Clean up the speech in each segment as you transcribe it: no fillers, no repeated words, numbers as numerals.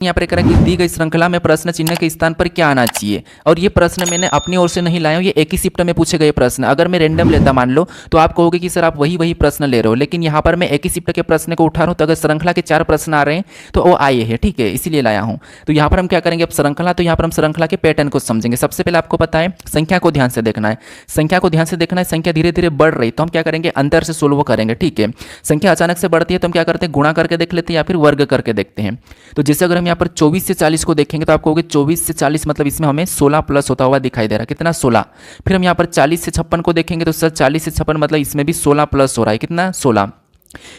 यहाँ पर कह रहा है कि दी गई श्रृंखला में प्रश्न चिन्ह के स्थान पर क्या आना चाहिए। और ये प्रश्न मैंने अपनी ओर से नहीं लाया हूँ, ये एक ही शिफ्ट में पूछे गए प्रश्न। अगर मैं रैंडम लेता मान लो तो आप कहोगे कि सर आप वही प्रश्न ले रहे हो, लेकिन यहाँ पर मैं एक ही शिफ्ट के प्रश्न को उठा रहा हूँ। तो अगर श्रृंखला के 4 प्रश्न आ रहे हैं तो वो आए हैं, ठीक है, इसीलिए लाया हूँ। तो यहाँ पर हम क्या करेंगे, अब श्रृंखला, तो यहाँ पर हम श्रृंखला के पैटर्न को समझेंगे। सबसे पहले आपको पता है संख्या को ध्यान से देखना है, संख्या को ध्यान से देखना है। संख्या धीरे धीरे बढ़ रही तो हम क्या करेंगे, अंतर से सोल्व करेंगे, ठीक है। संख्या अचानक से बढ़ती है तो हम क्या करते हैं, गुणा करके देख लेते हैं या फिर वर्ग करके देखते हैं। तो जैसे अगर हम यहाँ पर 24 से 40 को देखेंगे तो आप कहोगे 24 से 40 मतलब इसमें हमें 16 प्लस होता हुआ दिखाई दे रहा है, कितना 16। फिर हम यहाँ पर 40 से 56 को देखेंगे तो सर 40 से 56 मतलब इसमें भी 16 प्लस हो रहा है, कितना 16।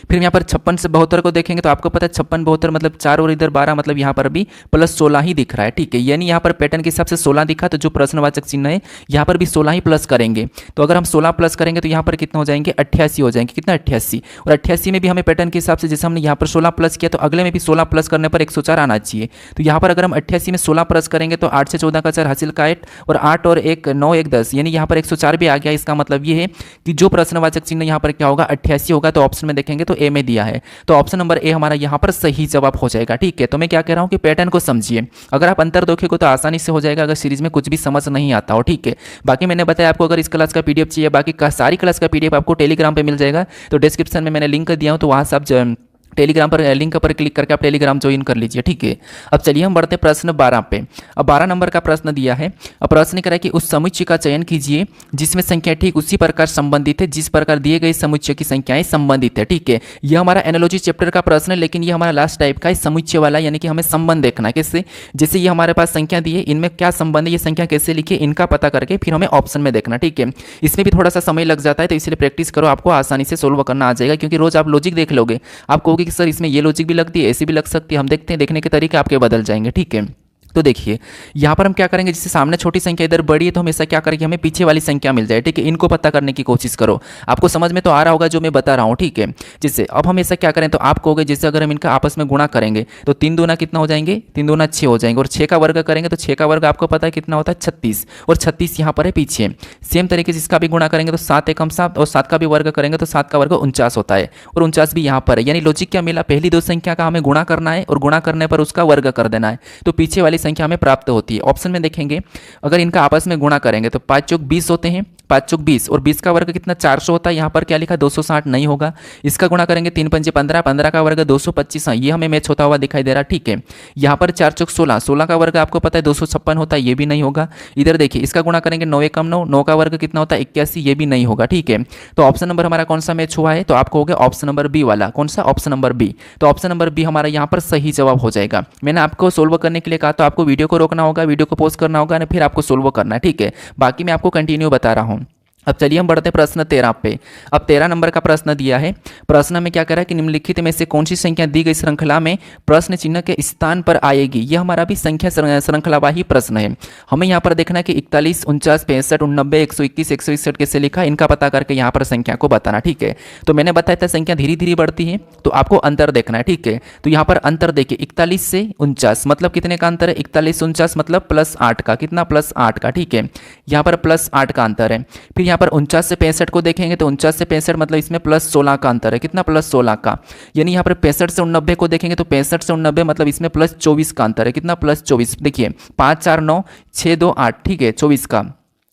फिर यहाँ पर 56 से 72 को देखेंगे तो आपको पता है 56 72 मतलब 4 और इधर 12 मतलब यहाँ पर भी प्लस 16 ही दिख रहा है, ठीक है। यानी यहाँ पर पैटर्न के हिसाब से 16 दिखा तो जो प्रश्नवाचक चिन्ह है यहाँ पर भी 16 ही प्लस करेंगे। तो अगर हम 16 प्लस करेंगे तो यहाँ पर कितना हो जाएंगे, 88 हो जाएंगे, कितना 88। और 88 में भी हमें पैटर्न के हिसाब से जैसे हमने यहाँ पर 16 प्लस किया तो अगले में भी 16 प्लस करने पर 104 आना चाहिए। तो यहाँ पर अगर हम 88 में 16 प्लस करेंगे तो 8 से 14 का 4 हासिल का 8 और 8 और 1 9 1 10, यानी यहाँ पर 104 भी आ गया। इसका मतलब ये है कि जो प्रश्नवाचक चिन्ह यहाँ पर क्या होगा, 88 होगा। तो ऑप्शन में देखेंगे तो ए में दिया है, तो ऑप्शन नंबर ए हमारा यहाँ पर सही जवाब हो जाएगा, ठीक है। तो मैं क्या कह रहा हूँ कि पैटर्न को समझिए, अगर आप अंतर देखोगे तो आसानी से हो जाएगा, अगर सीरीज में कुछ भी समझ नहीं आता हो, ठीक है। बाकी मैंने बताया आपको अगर इस क्लास का पीडीएफ चाहिए, बाकी सारी क्लास का पीडीएफ आपको टेलीग्राम पे मिल जाएगा। तो डिस्क्रिप्शन में मैंने लिंक दिया हूँ, तो वहाँ से आप टेलीग्राम पर लिंक पर क्लिक करके आप टेलीग्राम ज्वाइन कर लीजिए, ठीक है। अब चलिए हम बढ़ते प्रश्न 12 पे। अब 12 नंबर का प्रश्न दिया है। अब प्रश्न कह रहा है कि उस समुच्चय का चयन कीजिए जिसमें संख्या ठीक उसी प्रकार संबंधित है जिस प्रकार दिए गए समुच्चय की संख्याएं संबंधित है, ठीक है। यह हमारा एनालॉजी चैप्टर का प्रश्न है, लेकिन ये हमारा लास्ट टाइप का है, समुच्चय वाला, यानी कि हमें संबंध देखना है कैसे। जैसे ये हमारे पास संख्या दी है, इनमें क्या संबंध है, ये संख्या कैसे लिखी, इनका पता करके फिर हमें ऑप्शन में देखना, ठीक है। इसमें भी थोड़ा सा समय लग जाता है, तो इसलिए प्रैक्टिस करो, आपको आसानी से सोल्व करना आ जाएगा। क्योंकि रोज आप लॉजिक देख लोगे, आप कहोगे कि सर इसमें ये लॉजिक भी लगती है, ऐसी भी लग सकती है। हम देखते हैं, देखने के तरीके आपके बदल जाएंगे, ठीक है। तो देखिए यहाँ पर हम क्या करेंगे, जैसे सामने छोटी संख्या इधर बड़ी है तो हमेशा क्या करेंगे, हमें पीछे वाली संख्या मिल जाए, ठीक है। इनको पता करने की कोशिश करो, आपको समझ में तो आ रहा होगा जो मैं बता रहा हूँ, ठीक है। जैसे अब हम ऐसा क्या करें, तो आप कहोगे जैसे अगर हम इनका आपस में गुणा करेंगे तो 3 दूना कितना हो जाएंगे, 3 दूना 6 हो जाएंगे। और 6 का वर्ग करेंगे तो 6 का वर्ग आपको पता है कितना होता है, 36, और 36 यहाँ पर है पीछे। सेम तरीके से इसका भी गुणा करेंगे तो 7 एकम 7, और 7 का भी वर्ग करेंगे तो 7 का वर्ग 49 होता है, और 49 भी यहाँ पर है। यानी लॉजिक क्या मिला, पहली 2 संख्या का हमें गुणा करना है और गुणा करने पर उसका वर्ग कर देना है, तो पीछे वाली संख्या हमें प्राप्त होती है। ऑप्शन में देखेंगे अगर इनका आपस में गुणा करेंगे तो 5 चौक 20 होते हैं, 5 चौक 20, और 20 का वर्ग कितना 400 होता है। यहाँ पर क्या लिखा 260 नहीं होगा। इसका गुणा करेंगे 3 पंजे 15, 15 का वर्ग 225, हाँ ये हमें मैच होता हुआ दिखाई दे रहा, ठीक है। यहाँ पर 4 चौक 16, 16 का वर्ग आपको पता है 256 होता है, ये भी नहीं होगा। इधर देखिए इसका गुणा करेंगे 9 एकम 9, 9 का वर्ग कितना होता है 81, ये भी नहीं होगा, ठीक है। तो ऑप्शन नंबर हमारा कौन सा मैच हुआ है, तो आपको हो गया ऑप्शन नंबर बी वाला, कौन सा, ऑप्शन नंबर बी। तो ऑप्शन नंबर बी हमारा यहाँ पर सही जवाब हो जाएगा। मैंने आपको सोल्व करने के लिए कहा, तो आपको वीडियो को रोकना होगा, वीडियो को पॉज करना होगा, फिर आपको सोल्व करना है, ठीक है। बाकी मैं आपको कंटिन्यू बता रहा हूँ। अब चलिए हम बढ़ते प्रश्न 13 पे। अब 13 नंबर का प्रश्न दिया है। प्रश्न में क्या कह रहा है कि निम्नलिखित में से कौन सी संख्या दी गई श्रृंखला में प्रश्न चिन्ह के स्थान पर आएगी। यह हमारा भी संख्या श्रृंखलावाही प्रश्न है। हमें यहाँ पर देखना है कि 41 49 65 89 121 161 कैसे लिखा, इनका पता करके यहाँ पर संख्या को बताना, ठीक है। तो मैंने बताया था संख्या धीरे धीरे बढ़ती है तो आपको अंतर देखना है, ठीक है। तो यहाँ पर अंतर देखिए 41 से 49 मतलब कितने का अंतर है, 41 से 49 मतलब +8 का, कितना +8 का, ठीक है। यहाँ पर +8 का अंतर है। फिर यहाँ पर 49 से 65 को देखेंगे तो 49 से 65 मतलब इसमें +16 का अंतर है, कितना +16 का। यानी यहाँ पर 65 से 89 को देखेंगे तो 65 से 89 मतलब इसमें +24 का अंतर है, कितना +24। देखिए 5 4 9 6 2 8, ठीक है, 24 का।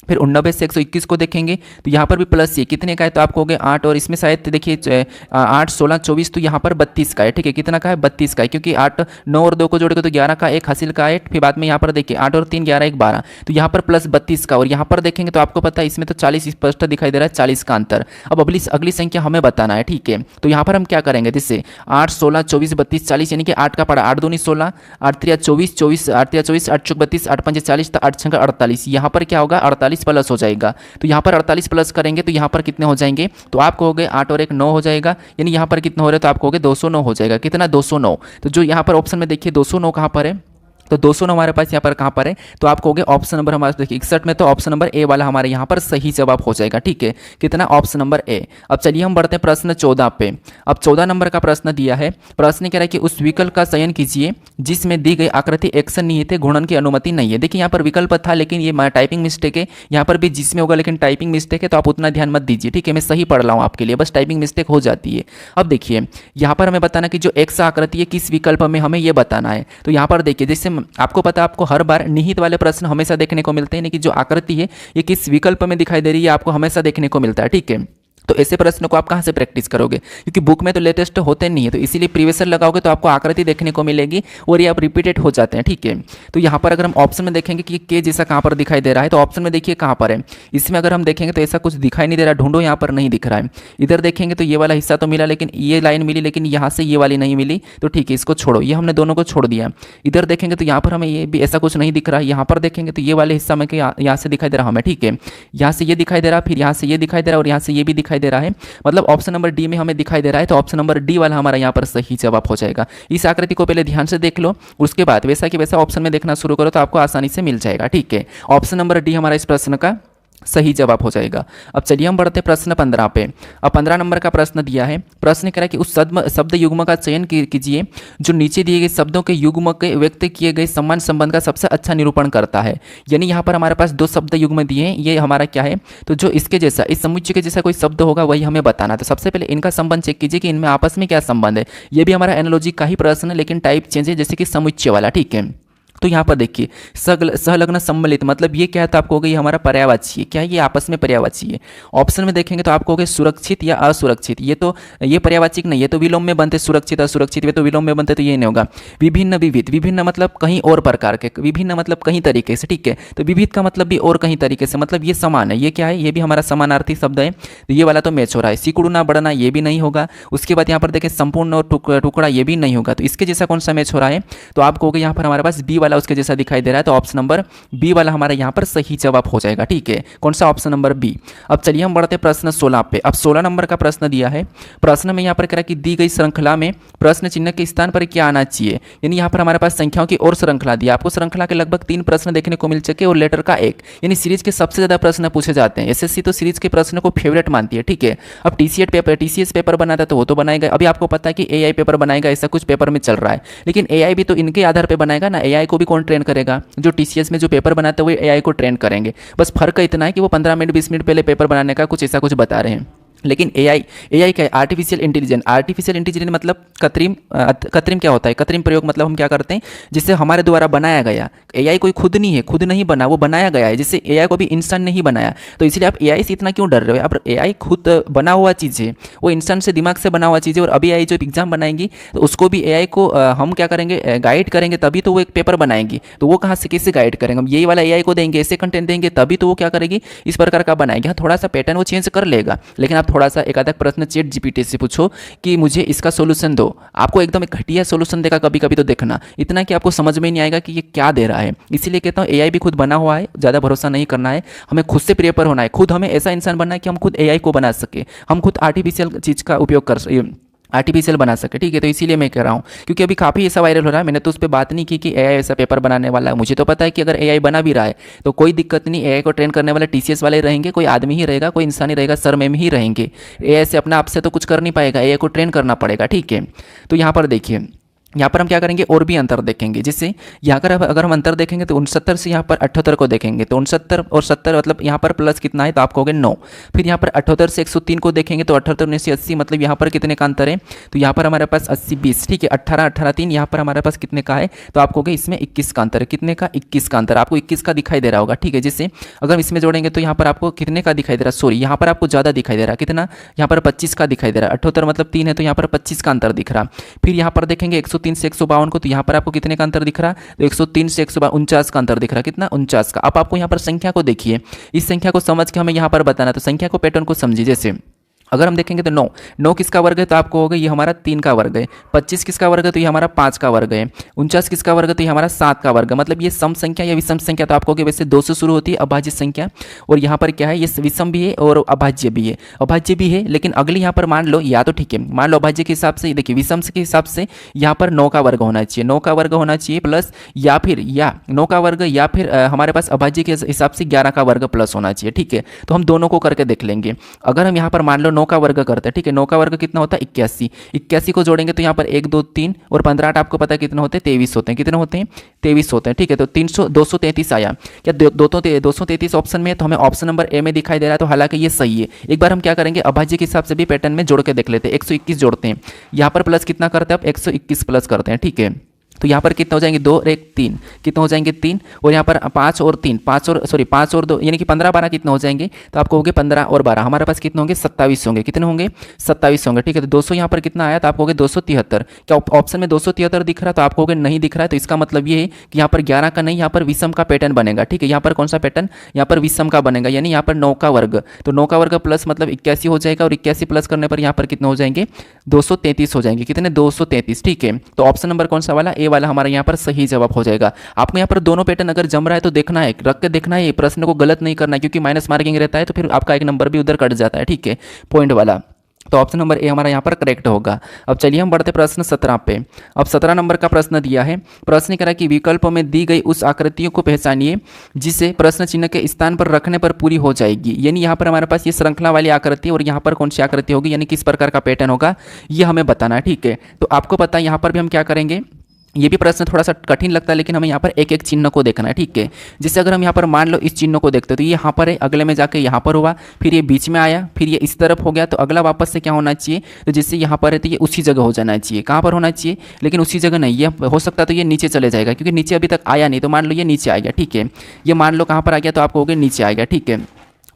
फिर 89 से 121 को देखेंगे तो यहाँ पर भी प्लस ये कितने का है, तो आपको हो गया 8, और इसमें शायद देखिए 8 16 24 तो यहाँ पर 32 का है, ठीक है। कितना का है, 32 का है, क्योंकि 8 9 और 2 को जोड़ेगा तो 11 का, 1 हासिल का 8, फिर बाद में यहाँ पर देखिए 8 और 3 11 1 12, तो यहाँ पर +32 का। और यहाँ पर देखेंगे तो आपको पता है इसमें तो 40 स्पष्ट दिखाई दे रहा है, 40 का अंतर। अब अगली संख्या हमें बताना है, ठीक है। तो यहाँ पर हम क्या करेंगे, जैसे 8 16 24 32 40, यानी कि 8 का पड़ा 8 दूनी 16, 8 3 24 24, 8 3 24, 8 चौक 32, 8 5 40, तो 8 6 48, यहाँ पर क्या होगा 48 प्लस हो जाएगा। तो यहाँ पर 48 प्लस करेंगे तो यहाँ पर कितने हो जाएंगे, तो आप कहोगे 8 और 1 9 हो जाएगा, यानी यहाँ पर कितना हो रहा है, तो आप कहोगे 209 हो जाएगा, कितना 209। तो जो यहाँ पर ऑप्शन में देखिए 209 कहाँ पर है, तो 209 हमारे पास यहाँ पर कहाँ पर है, तो आप कहोगे ऑप्शन नंबर हमारे पास देखिए 61 में, तो ऑप्शन नंबर ए वाला हमारे यहाँ पर सही जवाब हो जाएगा। ठीक है, कितना, ऑप्शन नंबर ए। अब चलिए हम बढ़ते हैं प्रश्न 14 पे। अब 14 नंबर का प्रश्न दिया है, प्रश्न कह रहा है कि उस विकल्प का चयन कीजिए जिसमें दी गई आकृति एक्शन निहित है, गुणन की अनुमति नहीं है। देखिए यहाँ पर विकल्प था लेकिन ये टाइपिंग मिस्टेक है, यहाँ पर भी जिसमें होगा लेकिन टाइपिंग मिस्टेक है, तो आप उतना ध्यान मत दीजिए। ठीक है, मैं सही पढ़ रहा हूँ आपके लिए, बस टाइपिंग मिस्टेक हो जाती है। अब देखिए यहाँ पर हमें बताना कि जो एक्स आकृति है किस विकल्प में, हमें ये बताना है। तो यहाँ पर देखिए, जैसे आपको पता है, आपको हर बार निहित वाले प्रश्न हमेशा देखने को मिलते हैं, यानी कि जो आकृति है ये किस विकल्प में दिखाई दे रही है आपको हमेशा देखने को मिलता है। ठीक है, तो ऐसे प्रश्न को आप कहाँ से प्रैक्टिस करोगे, क्योंकि बुक में तो लेटेस्ट होते नहीं है, तो इसीलिए प्रीवियस लगाओगे तो आपको आकृति देखने को मिलेगी और ये आप रिपीटेड हो जाते हैं। ठीक है, तो यहाँ पर अगर हम ऑप्शन में देखेंगे कि के जैसा कहाँ पर दिखाई दे रहा है, तो ऑप्शन में देखिए कहाँ पर है, इसमें अगर हम देखेंगे तो ऐसा कुछ दिखाई नहीं दे रहा, ढूंढो, यहाँ पर नहीं दिख रहा है। इधर देखेंगे तो ये वाला हिस्सा तो मिला, लेकिन ये लाइन मिली, लेकिन यहाँ से ये वाली नहीं मिली, तो ठीक है, इसको छोड़ो, ये हमने दोनों को छोड़ दिया। इधर देखेंगे तो यहाँ पर हमें ये भी ऐसा कुछ नहीं दिख रहा है, यहाँ पर देखेंगे तो ये वाले हिस्सा में यहाँ से दिखाई दे रहा हमें। ठीक है, यहाँ से ये दिखाई दे रहा, फिर यहाँ से ये दिखाई दे रहा और यहाँ से ये भी दिखाई दे रहा है, मतलब ऑप्शन नंबर डी में हमें दिखाई दे रहा है, तो ऑप्शन नंबर डी वाला हमारा यहाँ पर सही जवाब हो जाएगा। इस आकृति को पहले ध्यान से देख लो, उसके बाद वैसा कि वैसा ऑप्शन में देखना शुरू करो, तो आपको आसानी से मिल जाएगा। ठीक है, ऑप्शन नंबर डी हमारा इस प्रश्न का सही जवाब हो जाएगा। अब चलिए हम बढ़ते प्रश्न 15 पे। अब 15 नंबर का प्रश्न दिया है, प्रश्न कह रहा है कि उस शब्द युग्म का चयन कीजिए जो नीचे दिए गए शब्दों के युग्म के व्यक्त किए गए समान संबंध का सबसे अच्छा निरूपण करता है। यानी यहाँ पर हमारे पास 2 शब्द युग्म दिए हैं, ये हमारा क्या है, तो जो इसके जैसा, इस समुच्चय के जैसा कोई शब्द होगा वही हमें बताना। तो सबसे पहले इनका संबंध चेक कीजिए कि इनमें आपस में क्या संबंध है। ये भी हमारा एनालॉजी का ही प्रश्न है, लेकिन टाइप चेंज है, जैसे कि समुच्चय वाला। ठीक है, तो यहाँ पर देखिए सहलग्न सम्मिलित, मतलब ये क्या है, तो आप कहोगे ये हमारा पर्यायवाची है। क्या है, ये आपस में पर्यायवाची है। ऑप्शन में देखेंगे तो आप कहोगे सुरक्षित या असुरक्षित, ये पर्यायवाची नहीं, ये तो विलोम में बनते, सुरक्षित असुरक्षित, ये तो विलोम में बनते, तो ये नहीं होगा। विभिन्न विविध, विभिन्न मतलब कहीं और प्रकार के, विभिन्न मतलब कहीं तरीके से। ठीक है, तो विविध का मतलब भी और कहीं तरीके से, मतलब ये समान है। ये क्या है, ये भी हमारा समानार्थी शब्द है, तो ये वाला तो मैच हो रहा है। सिकुड़ना बढ़ना ये भी नहीं होगा। उसके बाद यहाँ पर देखें संपूर्ण और टुकड़ा ये भी नहीं होगा, तो इसके जैसा कौन सा मैच हो रहा है, तो आप कहोगे यहाँ पर हमारे पास बी वाला उसके जैसा दिखाई दे रहा है, तो ऑप्शन नंबर बी वाला हमारा यहाँ पर सही जवाब हो जाएगा। ठीक है, कौन सा, ऑप्शन नंबर बी। अब चलिए हम बढ़ते प्रश्न 16 पे। अब 16 नंबर का प्रश्न दिया है, प्रश्न में यहाँ पर कह रहा है कि दी गई श्रृंखला में प्रश्न चिन्ह के स्थान पर क्या आना चाहिए। यानी यहाँ पर हमारे पास संख्याओं की और श्रृंखला दी, आपको श्रृंखला के लगभग 3 प्रश्न देखने को मिल चुके और लेटर का 1, यानी सीरीज के सबसे ज्यादा प्रश्न पूछे जाते हैं। एसएससी तो सीरीज के प्रश्न को फेवरेट मानती है। ठीक है, अब टीसीएस पेपर बनाता है तो वो तो बनाएगा, अभी आपको पता है कि एआई पेपर बनाएगा, ऐसा कुछ पेपर में चल रहा है, लेकिन एआई भी तो इनके आधार पर बनाएगा ना, एआई को भी कौन ट्रेन करेगा, जो टीसीएस में जो पेपर बनाते हैं वो एआई को ट्रेन करेंगे। बस फर्क इतना है कि वो 15 मिनट 20 मिनट पहले पेपर बनाने का कुछ ऐसा कुछ बता रहे हैं, लेकिन एआई क्या है, आर्टिफिशियल इंटेलिजेंस मतलब कृत्रिम क्या होता है, कृत्रिम प्रयोग मतलब हम क्या करते हैं, जिससे हमारे द्वारा बनाया गया। एआई कोई खुद नहीं बना, वो बनाया गया है, जिससे एआई को भी इंसान नहीं बनाया। तो इसलिए आप एआई से इतना क्यों डर रहे हो, अब एआई खुद बना हुआ चीज़ है, वो इंसान से दिमाग से बना हुआ चीज़ है। और अभी एआई जो एग्जाम बनाएंगी तो उसको भी एआई को हम क्या करेंगे, गाइड करेंगे, तभी तो वो एक पेपर बनाएंगी। तो वो कहाँ से कैसे गाइड करेंगे, हम यही वाला एआई को देंगे, ऐसे कंटेंट देंगे, तभी तो वो क्या करेगी, इस प्रकार का बनाएगी। हाँ, थोड़ा सा पैटर्न वो चेंज कर लेगा, लेकिन आप थोड़ा सा एक आधा प्रश्न चैट जीपीटी से पूछो कि मुझे इसका सोल्यूशन दो, आपको एकदम एक घटिया सोल्यूशन देगा कभी कभी, तो देखना इतना कि आपको समझ में नहीं आएगा कि ये क्या दे रहा है। इसीलिए कहता हूँ एआई भी खुद बना हुआ है, ज़्यादा भरोसा नहीं करना है, हमें खुद से प्रिपेयर होना है, खुद हमें ऐसा इंसान बनना है कि हम खुद एआई को बना सके, हम खुद आर्टिफिशियल चीज़ का उपयोग कर आर्टिफिशियल बना सके। ठीक है, तो इसीलिए मैं कह रहा हूँ, क्योंकि अभी काफ़ी ऐसा वायरल हो रहा है, मैंने तो उस पर बात नहीं की कि एआई ऐसा पेपर बनाने वाला है। मुझे तो पता है कि अगर एआई बना भी रहा है तो कोई दिक्कत नहीं, एआई को ट्रेन करने वाले टीसीएस वाले रहेंगे, कोई आदमी ही रहेगा, कोई इंसान ही रहेगा, सर मैम ही रहेंगे। एआई से अपना आप से तो कुछ कर नहीं पाएगा, एआई को ट्रेन करना पड़ेगा। ठीक है, तो यहाँ पर देखिए, यहाँ पर हम क्या करेंगे, और भी अंतर देखेंगे। जिससे यहाँ पर अगर हम अंतर देखेंगे तो 69 से यहाँ पर 78 को देखेंगे, तो 69 और 70 मतलब यहाँ पर प्लस कितना है, तो आप कहोगे 9। फिर यहाँ पर 78 से 103 को देखेंगे तो 78 19 से 80, मतलब यहाँ पर कितने का अंतर है, तो यहाँ पर हमारे पास 80 20। ठीक है, 18 18 3, यहाँ पर हमारे पास कितने का है, तो आप कहोगे इसमें 21 का अंतर है। कितने का, 21 का अंतर, आपको 21 का दिखाई दे रहा होगा। ठीक है, जिससे अगर हम इसमें जोड़ेंगे तो यहाँ पर आपको कितने का दिखाई दे रहा है, सॉरी यहाँ पर आपको ज़्यादा दिखाई दे रहा है, कितना, यहाँ पर 25 का दिखाई दे रहा है। 78 मतलब 3 है, तो यहाँ पर 25 का अंतर दिख रहा। फिर यहाँ पर देखेंगे 103 से 152 को, तो यहाँ पर आपको कितने का अंतर दिख रहा है, तो 103 से 149 का अंतर दिख रहा है। कितना, 49 का। अब आपको यहाँ पर संख्या को देखिए, इस संख्या को समझ के हमें यहाँ पर बताना, तो संख्या को पैटर्न को समझिए। जैसे अगर हम देखेंगे तो 9 9 किसका वर्ग है तो आपको होगा ये हमारा 3 का वर्ग है। 25 किसका वर्ग है तो ये हमारा 5 का वर्ग है। 49 किसका वर्ग है तो ये हमारा 7 का वर्ग है। मतलब ये सम संख्या या विषम संख्या तो आपको वैसे 2 से शुरू होती है अभाज्य संख्या, और यहाँ पर क्या है ये विषम भी है और अभाज्य भी है। अभाज्य भी है लेकिन अगली यहाँ पर मान लो या तो ठीक है, मान लो अभाज्य के हिसाब से देखिए विषम के हिसाब से यहाँ पर 9 का वर्ग होना चाहिए, 9 का वर्ग होना चाहिए प्लस या फिर 9 का वर्ग या फिर हमारे पास अभाज्य के हिसाब से 11 का वर्ग प्लस होना चाहिए। ठीक है, तो हम दोनों को करके देख लेंगे। अगर हम यहाँ पर मान लो 9 का वर्ग करते हैं, ठीक है, 9 का वर्ग कितना होता है 81। 81 को जोड़ेंगे तो यहाँ पर 1 2 3 और 15 8 आपको पता है कितने होते हैं 23 होते हैं। कितने होते हैं 23 होते हैं। ठीक है, तो 233 आया क्या 233 ऑप्शन में है, तो हमें ऑप्शन नंबर ए में दिखाई दे रहा है, तो हालांकि ये सही है। एक बार हम क्या करेंगे अभाज्य के हिसाब से भी पैटर्न में जोड़ के देख लेते हैं। 121 जोड़ते हैं, यहाँ पर प्लस कितना करते हैं अब 121 प्लस करते हैं। ठीक है, तो यहाँ पर कितने हो जाएंगे 2 और 1 3, कितने हो जाएंगे 3, और यहाँ पर 5 और 3 5 और 2 यानी कि 15 12 कितने हो जाएंगे तो आपको होंगे 15 और 12 हमारे पास कितने होंगे 27 होंगे। कितने होंगे 27 होंगे। ठीक है, तो 200 यहाँ पर कितना आया तो आपको होंगे 273। क्या ऑप्शन में 273 दिख रहा है तो आपको होंगे नहीं दिख रहा है, तो इसका मतलब ये है कि यहाँ पर 11 का नहीं, यहाँ पर विषम का पैटर्न बनेगा। ठीक है, यहाँ पर कौन सा पैटर्न यहाँ पर विषम का बनेगा, यानी यहाँ पर 9 का वर्ग, तो 9 का वर्ग प्लस मतलब 81 हो जाएगा, और 81 प्लस करने पर यहाँ पर कितने हो जाएंगे 233 हो जाएंगे। कितने 233। ठीक है, तो ऑप्शन नंबर कौन सा वाला ए वाला हमारा यहाँ पर सही जवाब हो जाएगा। आपको यहाँ पर दोनों पैटर्न अगर जम रहा है तो देखना है, रख के देखना है, प्रश्न को गलत नहीं करना है, क्योंकि माइनस मार्किंग रहता है तो फिर आपका एक नंबर भी उधर कट जाता है। ठीक है, पॉइंट वाला, तो ऑप्शन नंबर ए हमारा यहाँ पर करेक्ट होगा। अब चलिए हम बढ़ते प्रश्न 17 पे। अब 17 नंबर का प्रश्न दिया है। प्रश्न कह रहा है कि विकल्पों में दी गई उस आकृतियों को पहचानिए जिसे प्रश्न चिन्ह के स्थान पर रखने पर पूरी हो जाएगी। यानी यहाँ पर हमारे पास ये श्रृंखला वाली आकृति और यहाँ पर कौन सी आकृति होगी, यानी किस प्रकार का पैटर्न होगा ये हमें बताना है। ठीक है, तो आपको पता है यहाँ पर भी हम क्या करेंगे, ये भी प्रश्न थोड़ा सा कठिन लगता है लेकिन हमें यहाँ पर एक एक चिन्ह को देखना है। ठीक है, जैसे अगर हम यहाँ पर मान लो इस चिन्ह को देखते हैं तो ये यहाँ पर है, अगले में जाके यहाँ पर हुआ, फिर ये बीच में आया, फिर ये इस तरफ हो गया, तो अगला वापस से क्या होना चाहिए, तो जैसे यहाँ पर है तो ये उसी जगह हो जाना चाहिए। कहाँ पर होना चाहिए, लेकिन उसी जगह नहीं, ये हो सकता है तो ये नीचे चले जाएगा, क्योंकि नीचे अभी तक आया नहीं, तो मान लो ये नीचे आ गया। ठीक है, ये मान लो कहाँ पर आ गया तो आपको हो गया नीचे आ गया। ठीक है,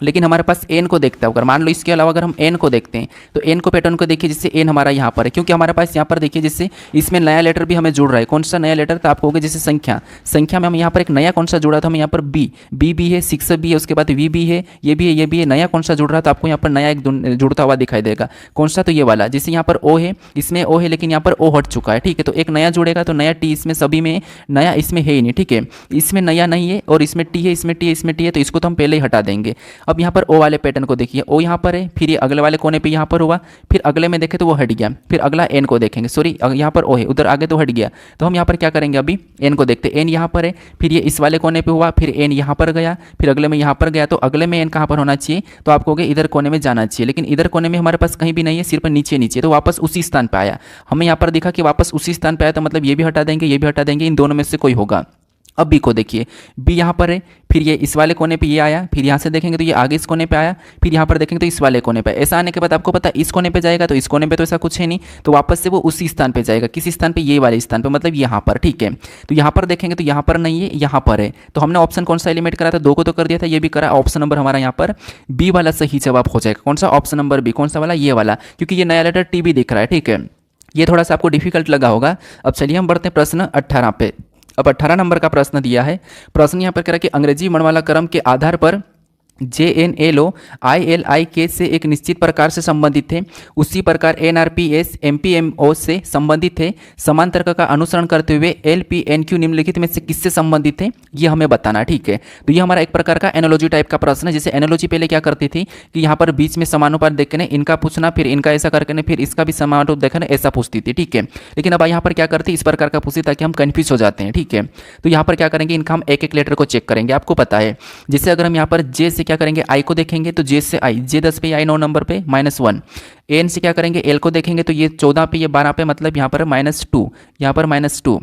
लेकिन हमारे पास एन को देखता है, अगर मान लो इसके अलावा अगर हम एन को देखते हैं तो एन को पैटर्न को देखिए, जिससे एन हमारा यहाँ पर है, क्योंकि हमारे पास यहाँ पर देखिए जिससे इसमें नया लेटर भी हमें जुड़ रहा है। कौन सा नया लेटर, तो आपको होगा जैसे संख्या में हम यहाँ पर एक नया कौन सा जुड़ा था, हमें यहाँ पर बी भी है, 6 भी है, उसके बाद वी भी है, ये भी है, ये भी है, नया कौन सा जुड़ रहा है तो आपको यहाँ पर नया एक जुड़ता हुआ दिखाई देगा। कौन सा, तो ये वाला, जैसे यहाँ पर ओ है, इसमें ओ है लेकिन यहाँ पर ओ हट चुका है। ठीक है, तो एक नया जुड़ेगा, तो नया टी इसमें सभी में नया इसमें है ही नहीं। ठीक है, इसमें नया नहीं है और इसमें टी है, इसमें टी है, इसमें टी है, तो इसको तो हम पहले ही हटा देंगे। अब यहाँ पर ओ वाले पैटर्न को देखिए, ओ यहाँ पर है, फिर ये अगले वाले कोने पे यहाँ पर हुआ, फिर अगले में देखें तो वो हट गया, फिर अगला एन को देखेंगे, सॉरी यहाँ पर ओ है, उधर आगे तो हट गया, तो हम यहाँ पर क्या करेंगे अभी एन को देखते, एन यहाँ पर है, फिर ये इस वाले कोने पे हुआ, फिर एन यहाँ पर गया, फिर अगले में यहाँ पर गया, तो अगले में एन कहाँ पर होना चाहिए, तो आपको इधर कोने में जाना चाहिए, लेकिन इधर कोने में हमारे पास कहीं भी नहीं है, सिर्फ नीचे नीचे, तो वापस उसी स्थान पर आया। हमें यहाँ पर दिखा कि वापस उसी स्थान पर आया, तो मतलब ये भी हटा देंगे, ये भी हटा देंगे, इन दोनों में से कोई होगा। अब बी को देखिए, बी यहाँ पर है, फिर ये इस वाले कोने पे ये आया, फिर यहाँ से देखेंगे तो ये आगे इस कोने पे आया, फिर यहाँ पर देखेंगे तो इस वाले कोने पे। ऐसा आने के बाद आपको पता है इस कोने पे जाएगा, तो इस कोने पे तो ऐसा कुछ है नहीं, तो वापस से वो उसी स्थान पे जाएगा। किस स्थान पे, ये वाले स्थान पे, मतलब यहाँ पर। ठीक है, तो यहाँ पर देखेंगे तो यहाँ पर नहीं है, यहाँ पर है, तो हमने ऑप्शन कौन सा एलिमिनेट करा था, 2 को तो कर दिया था, ये भी करा। ऑप्शन नंबर हमारा यहाँ पर बी वाला सही जवाब हो जाएगा। कौन सा, ऑप्शन नंबर बी। कौन सा वाला, ये वाला, क्योंकि ये नया लेटर टी भी दिख रहा है। ठीक है, ये थोड़ा सा आपको डिफिकल्ट लगा होगा। अब चलिए हम बढ़ते हैं प्रश्न 18 पे। अब 18 नंबर का प्रश्न दिया है। प्रश्न यहाँ पर कह रहा है कि अंग्रेजी वर्णमाला क्रम के आधार पर JNLO ILIK से एक निश्चित प्रकार से संबंधित थे, उसी प्रकार NRPS MPMO से संबंधित थे। समान तर्क का अनुसरण करते हुए LPNQ निम्नलिखित में से किससे संबंधित थे, ये हमें बताना है। ठीक है, तो ये हमारा एक प्रकार का एनालॉजी टाइप का प्रश्न है। जैसे एनालॉजी पहले क्या करती थी कि यहाँ पर बीच में समानुपात देखने इनका पूछना, फिर इनका ऐसा करके फिर इसका भी समानुपात देखने ऐसा पूछती थी। ठीक है, लेकिन अब यहाँ पर क्या करती, इस प्रकार का पूछती ताकि हम कन्फ्यूज हो जाते हैं। ठीक है, तो यहाँ पर क्या करेंगे, इनका हम एक एक लेटर को चेक करेंगे। आपको पता है जैसे अगर हम यहाँ पर जे से क्या करेंगे, आई को देखेंगे तो जे से आई, जे 10 पे, आई 9 नंबर पे -1। एन से क्या करेंगे, एल को देखेंगे तो ये 14 पे, ये 12 पे, मतलब यहाँ पर -2, यहाँ पर -2।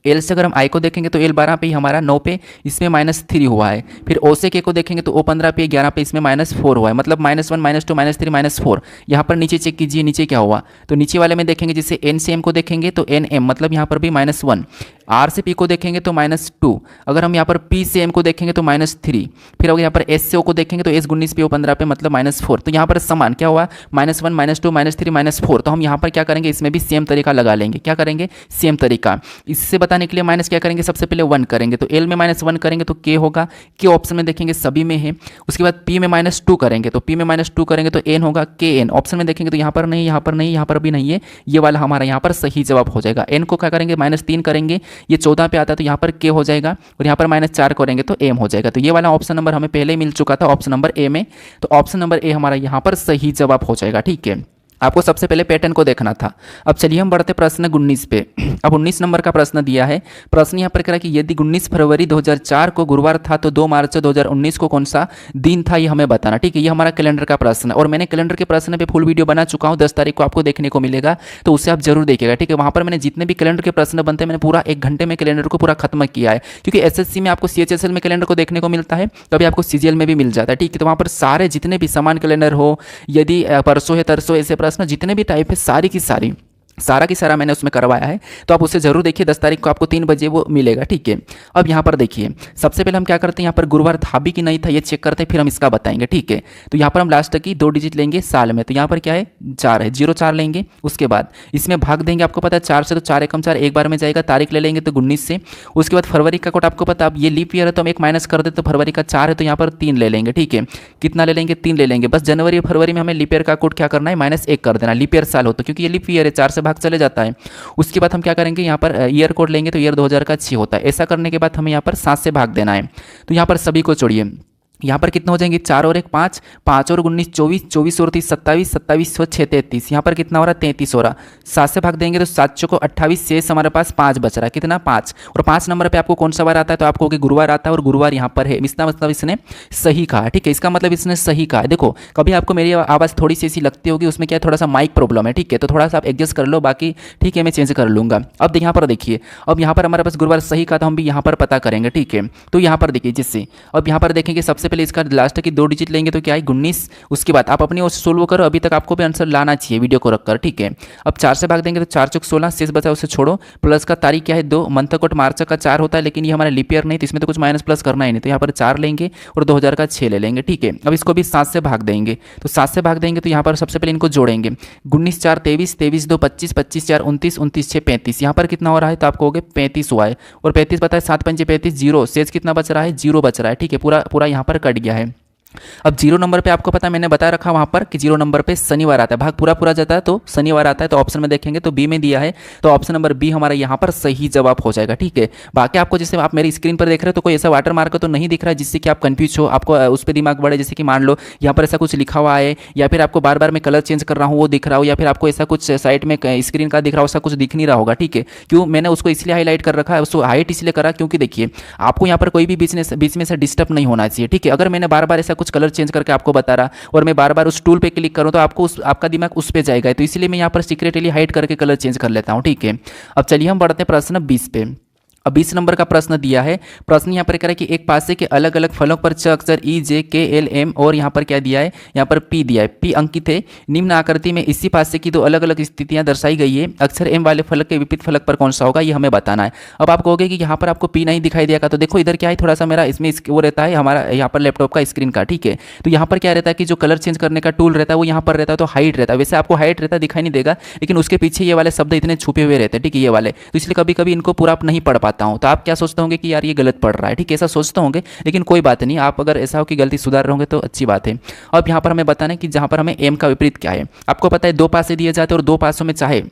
एल से अगर हम आई को देखेंगे तो एल 12 पे ही हमारा 9 पे, इसमें -3 हुआ है। फिर ओ से के को देखेंगे तो ओ 15 पे 11 पे, इसमें -4 हुआ है, मतलब -1 -2 -3 -4। यहाँ पर नीचे चेक कीजिए नीचे क्या हुआ, तो नीचे वाले में देखेंगे जैसे एन से एम को देखेंगे तो एन एम, मतलब यहाँ पर भी -1। आर से पी को देखेंगे तो -2, अगर हम यहाँ पर पी से एम को देखेंगे तो -3, फिर अगर यहाँ पर एस से ओ को देखेंगे तो एस 19 पे ओ 15 पे मतलब -4। तो यहाँ पर समान क्या हुआ, -1 -2 -3 -4। तो हम यहाँ पर क्या करेंगे, इसमें भी सेम तरीका लगा लेंगे। क्या करेंगे, सेम तरीका। इससे बताने के लिए माइनस क्या करेंगे, सबसे पहले 1 करेंगे तो एल में -1 करेंगे तो के होगा, के ऑप्शन में देखेंगे सभी में है। उसके बाद पी में -2 करेंगे तो पी में -2 करेंगे तो एन होगा, के एन ऑप्शन में देखेंगे तो यहाँ पर नहीं, यहाँ पर नहीं, यहाँ पर भी नहीं है, ये वाला हमारा यहाँ पर सही जवाब हो जाएगा। एन को क्या करेंगे, -3 करेंगे, ये 14 पे आता है तो यहाँ पर के हो जाएगा, और यहाँ पर -4 करेंगे तो एम हो जाएगा। तो ये वाला ऑप्शन नंबर हमें पहले मिल चुका था, ऑप्शन नंबर ए में, तो ऑप्शन नंबर ए हमारा यहाँ पर सही जवाब हो जाएगा। ठीक है, आपको सबसे पहले पैटर्न को देखना था। अब चलिए हम बढ़ते प्रश्न 19 पे। अब 19 नंबर का प्रश्न दिया है। प्रश्न यहाँ पर कह रहा है कि यदि 19 फरवरी 2004 को गुरुवार था तो 2 मार्च 2019 को कौन सा दिन था, ये हमें बताना। ठीक है, ये हमारा कैलेंडर का प्रश्न है, और मैंने कैलेंडर के प्रश्न पे फुल वीडियो बना चुका हूँ, 10 तारीख को आपको देखने को मिलेगा, तो उसे आप जरूर देखिएगा। ठीक है, वहाँ पर मैंने जितने भी कैलेंडर के प्रश्न बनते हैं मैंने पूरा 1 घंटे में कैलेंडर को पूरा खत्म किया है, क्योंकि एसएससी में आपको सीएचएसएल में कैलेंडर को देखने को मिलता है, तभी आपको सीजीएल में भी मिल जाता है। ठीक है, तो वहाँ पर सारे जितने भी समान कैलेंडर हो, यदि परसों है तरसों, ऐसे प्रश्न जितने भी टाइप है सारी की सारा मैंने उसमें करवाया है, तो आप उसे जरूर देखिए। 10 तारीख को आपको 3 बजे वो मिलेगा। ठीक है, अब यहाँ पर देखिए, सबसे पहले हम क्या करते हैं, यहाँ पर गुरुवार था भी कि नहीं था ये चेक करते हैं, फिर हम इसका बताएंगे। ठीक है, तो यहाँ पर हम लास्ट की 2 डिजिट लेंगे साल में, तो यहाँ पर क्या है 4 है, 0-4 लेंगे। उसके बाद इसमें भाग देंगे, आपको पता है 4 से, तो 4 एकम 4 एक बार में जाएगा, तारीख ले लेंगे तो 19 से। उसके बाद फरवरी का कोड आपको पता है, अब ये लीप ईयर है तो हम एक माइनस कर देते, तो फरवरी का 4 है तो यहाँ पर 3 ले लेंगे। ठीक है, कितना ले लेंगे, 3 ले लेंगे। बस जनवरी और फरवरी में हमें लीप ईयर का कोड क्या करना है, -1 कर देना, लीप ईयर साल हो तो, क्योंकि ये लीप ईयर है 4 से भाग चले जाता है। उसके बाद हम क्या करेंगे, यहाँ पर ईयर कोड लेंगे तो ईयर 2000 का 6 होता है। ऐसा करने के बाद हमें यहाँ पर 7 से भाग देना है, तो यहाँ पर सभी को छोड़िए, यहाँ पर कितना हो जाएंगे, 4 और 1 5, 5 और 19 24, 24 और 30 27, 27 और 6 33, यहाँ पर कितना हो रहा है 33 हो रहा। 7 से भाग देंगे तो 7 चौको 28, शेष हमारे पास 5 बच रहा है, कितना 5। और 5 नंबर पे आपको कौन सा वार आता है, तो आपको गुरुवार आता है, और गुरुवार यहाँ पर है, इसका मतलब इसने सही कहा। ठीक है, इसका मतलब इसने सही कहा। देखो कभी आपको मेरी आवाज़ थोड़ी सी ऐसी लगती होगी, उसमें क्या थोड़ा सा माइक प्रॉब्लम है। ठीक है, तो थोड़ा सा आप एडजस्ट कर लो, बाकी ठीक है मैं चेंज कर लूँगा। अब यहाँ पर देखिए, अब यहाँ पर हमारे पास गुरुवार सही कहा, तो हम भी यहाँ पर पता करेंगे। ठीक है, तो यहाँ पर देखिए जिससे, अब यहाँ पर देखेंगे सबसे पहले इसका लास्ट की 2 डिजिट लेंगे तो क्या है 19। उसके बाद आप अपनी ओर से सोल्व करो, अभी तक आपको भी आंसर लाना चाहिए वीडियो को रखकर। ठीक है, अब 4 से भाग देंगे तो 4 चौक 16, शेष बचा उसे छोड़ो, प्लस का तारीख क्या है 2, मंथ कोट मार्च का 4 होता है, लेकिन ये हमारा लीप ईयर नहीं, तो इसमें तो कुछ माइनस प्लस करना ही नहीं, तो यहाँ पर 4 लेंगे और 2000 का 6 ले लेंगे। ठीक है, अब इसको भी 7 से भाग देंगे, तो 7 से भाग देंगे तो यहाँ पर सबसे पहले इनको जोड़ेंगे, 19 4 23, 23 2 25, 25 4 29, 29 6 35, यहाँ पर कितना हो रहा है, तो आपको हो गए 35 हुआ है, और 35 पता है 7 5 35 0, शेष कितना बच रहा है 0 बच रहा है। ठीक है, पूरा यहाँ पर कट गया है। अब 0 नंबर पे आपको पता है मैंने बता रखा वहाँ पर कि 0 नंबर पे शनिवार आता है, भाग पूरा जाता है तो शनिवार आता है, तो ऑप्शन में देखेंगे तो बी में दिया है, तो ऑप्शन नंबर बी हमारा यहाँ पर सही जवाब हो जाएगा। ठीक है, बाकी आपको जैसे आप मेरी स्क्रीन पर देख रहे हो तो कोई ऐसा वाटर मार्क तो नहीं दिख रहा है जिससे कि आप कंफ्यूज हो, आपको उस पर दिमाग बढ़े, जैसे कि मान लो यहाँ पर ऐसा कुछ लिखा हुआ है, या फिर आपको बार बार मैं कलर चेंज कर रहा हूँ वो दिख रहा हो, या फिर आपको ऐसा कुछ साइड में स्क्रीन का दिख रहा हो, ऐसा कुछ दिख नहीं रहा होगा। ठीक है, क्यों मैंने उसको इसलिए हाईलाइट कर रखा है, उसको हाइट इसलिए करा क्योंकि देखिए आपको यहाँ पर कोई भी बीच में से डिस्टर्ब नहीं होना चाहिए। ठीक है, अगर मैंने बार बार ऐसा कुछ कलर चेंज करके आपको बता रहा और मैं बार बार उस टूल पे क्लिक करूं तो आपका दिमाग उस पे जाएगा, तो इसलिए मैं यहाँ पर सीक्रेटली हाइड करके कलर चेंज कर लेता हूं। ठीक है, अब चलिए हम बढ़ते हैं प्रश्न 20 पे। अब 20 नंबर का प्रश्न दिया है। प्रश्न यहाँ पर कह रहा है कि एक पासे के अलग अलग फलों पर च अक्षर ई जे के एल एम और यहाँ पर क्या दिया है, यहाँ पर पी दिया है, पी अंकित है। निम्न आकृति में इसी पासे की 2 अलग अलग स्थितियाँ दर्शाई गई है, अक्षर एम वाले फलक के विपरीत फलक पर कौन सा होगा, ये हमें बताना है। अब आप कहोगे कि यहाँ पर आपको पी नहीं दिखाई दिया, तो देखो इधर क्या है, थोड़ा सा मेरा इसमें वो रहता है हमारा यहाँ पर लैपटॉप का स्क्रीन का। ठीक है, तो यहाँ पर क्या रहता है कि जो कलर चेंज करने का टूल रहता है वो यहाँ पर रहता है, तो हाइट रहता है। वैसे आपको हाइट रहता दिखाई नहीं देगा, लेकिन उसके पीछे ये वाले शब्द इतने छुपे हुए रहते हैं। ठीक है, ये वाले, तो इसलिए कभी कभी इनको पूरा नहीं पढ़ पाता हूँ, तो आप क्या सोचते होंगे कि यार ये गलत पढ़ रहा है। ठीक है, ऐसा सोचते होंगे, लेकिन कोई बात नहीं, आप अगर ऐसा हो कि गलती सुधार रहे होंगे तो अच्छी बात है। अब यहाँ पर हमें बताना है कि जहाँ पर हमें एम का विपरीत क्या है। आपको पता है 2 पासे दिए जाते हैं और 2 पासों में चाहे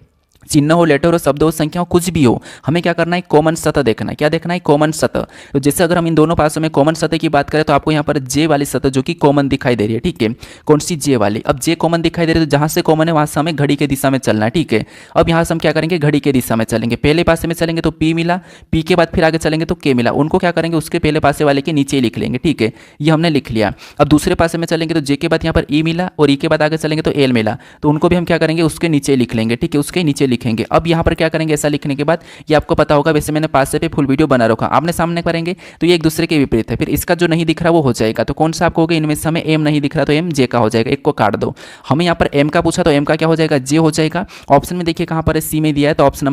चिन्ह हो, लेटर हो, शब्द हो, संख्या हो, कुछ भी हो, हमें क्या करना है, कॉमन सतह देखना है। क्या देखना है, कॉमन सतह। तो जैसे अगर हम इन दोनों पासों में कॉमन सतह की बात करें तो आपको यहाँ पर जे वाली सतह जो कि कॉमन दिखाई दे रही है। ठीक है, कौन सी, जे वाली। अब जे कॉमन दिखाई दे रही है तो जहाँ से कॉमन है वहाँ से हमें घड़ी के दिशा में चलना है। ठीक है, अब यहाँ से हम क्या करेंगे, घड़ी के दिशा में चलेंगे। पहले पासे में चलेंगे तो पी मिला, पी के बाद फिर आगे चलेंगे तो के मिला, उनको क्या करेंगे, उसके पहले पासे वाले के नीचे लिख लेंगे। ठीक है, ये हमने लिख लिया। अब दूसरे पासे में चलेंगे तो जे के बाद यहाँ पर ई मिला, और ई के बाद आगे चलेंगे तो एल मिला, तो उनको भी हम क्या करेंगे, उसके नीचे लिख लेंगे। ठीक है, उसके नीचे लिखेंगे। अब यहाँ क्या करेंगे, ऐसा लिखने के बाद ये आपको पता होगा, वैसे मैंने पास से पे फुल वीडियो बना रखा, आपने सामने करेंगे तो ये एक दूसरे के विपरीत है। फिर इसका जो नहीं दिख रहा वो हो जाएगा, तो कौन सा आपको होगा, इनमें से हमें एम नहीं दिख रहा तो एम जे का हो जाएगा, एक को काट दो। हमें यहाँ पर एम का पूछा तो एम का क्या हो जाएगा, जे हो जाएगा। ऑप्शन में देखिए कहाँ पर है, सी में दिया है, तो ऑप्शन